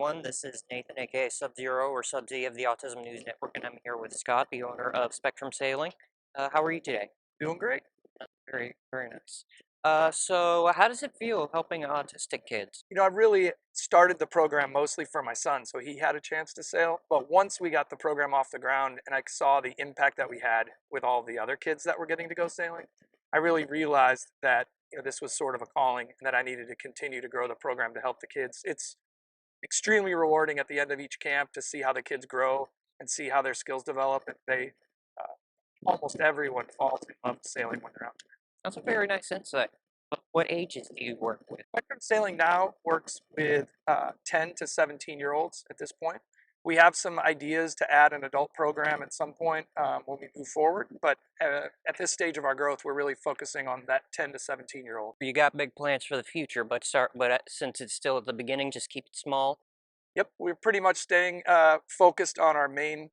everyone. This is Nathan, aka Sub-Zero or Sub-Z of the Autism News Network, and I'm here with Scott, the owner of Spectrum Sailing. How are you today? Doing great. Very, very nice. So how does it feel helping autistic kids? I really started the program mostly for my son, so he had a chance to sail. But once we got the program off the ground and I saw the impact that we had with all the other kids that were getting to go sailing, I really realized that this was sort of a calling and that I needed to continue to grow the program to help the kids. It's extremely rewarding at the end of each camp to see how the kids grow and see how their skills develop. And almost everyone falls in love with sailing when they're out there. That's a very nice insight. What ages do you work with? Spectrum Sailing now works with 10 to 17-year-olds at this point. We have some ideas to add an adult program at some point when we move forward, but at this stage of our growth, we're really focusing on that 10 to 17-year-old. You got big plans for the future, but since it's still at the beginning, just keep it small. Yep, we're pretty much staying focused on our main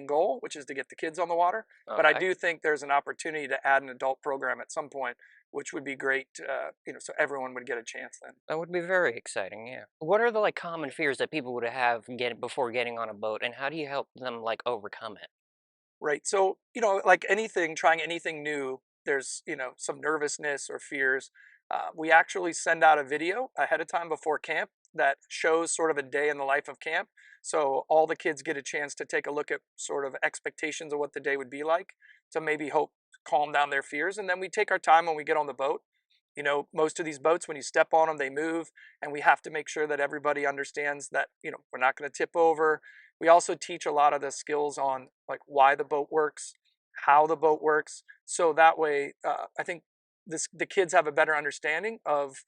goal, which is to get the kids on the water. But I Okay. do think there's an opportunity to add an adult program at some point, which would be great. So everyone would get a chance then. That would be very exciting, yeah. What are the common fears that people would have before getting on a boat, and how do you help them overcome it? Right. So, like anything, trying anything new, there's, some nervousness or fears. We actually send out a video ahead of time before camp that shows sort of a day in the life of camp. So all the kids get a chance to take a look at sort of expectations of what the day would be like to maybe help calm down their fears. And then we take our time when we get on the boat. Most of these boats, when you step on them, they move, and we have to make sure that everybody understands that, we're not going to tip over. We also teach a lot of the skills on like why the boat works, how the boat works, so that way I think the kids have a better understanding of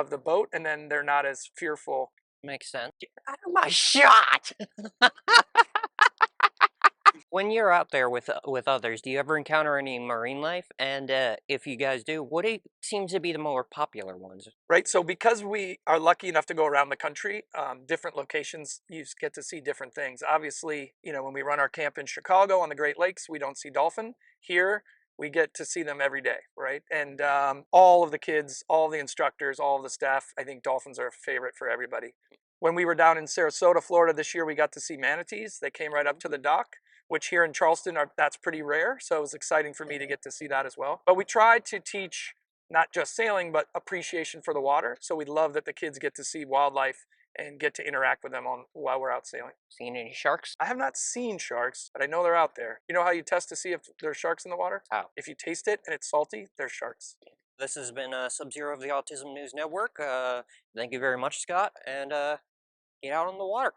the boat, and then they're not as fearful. Makes sense. Get out of my shot! When you're out there with others, do you ever encounter any marine life? And if you guys do, seems to be the more popular ones? Right. So because we are lucky enough to go around the country, different locations, get to see different things. Obviously, when we run our camp in Chicago on the Great Lakes, we don't see dolphin. Here, we get to see them every day, right? And all of the kids, all the instructors, all of the staff, I think dolphins are a favorite for everybody. When we were down in Sarasota, Florida this year, we got to see manatees. They came right up to the dock, which here in Charleston, that's pretty rare. So it was exciting for me to get to see that as well. But we tried to teach not just sailing, but appreciation for the water. So we'd love that the kids get to see wildlife and get to interact with them while we're out sailing. Seen any sharks? I have not seen sharks, but I know they're out there. You know how you test to see if there's sharks in the water? How? If you taste it and it's salty, there's sharks. This has been Sub-Zero of the Autism News Network. Thank you very much, Scott, and get out on the water.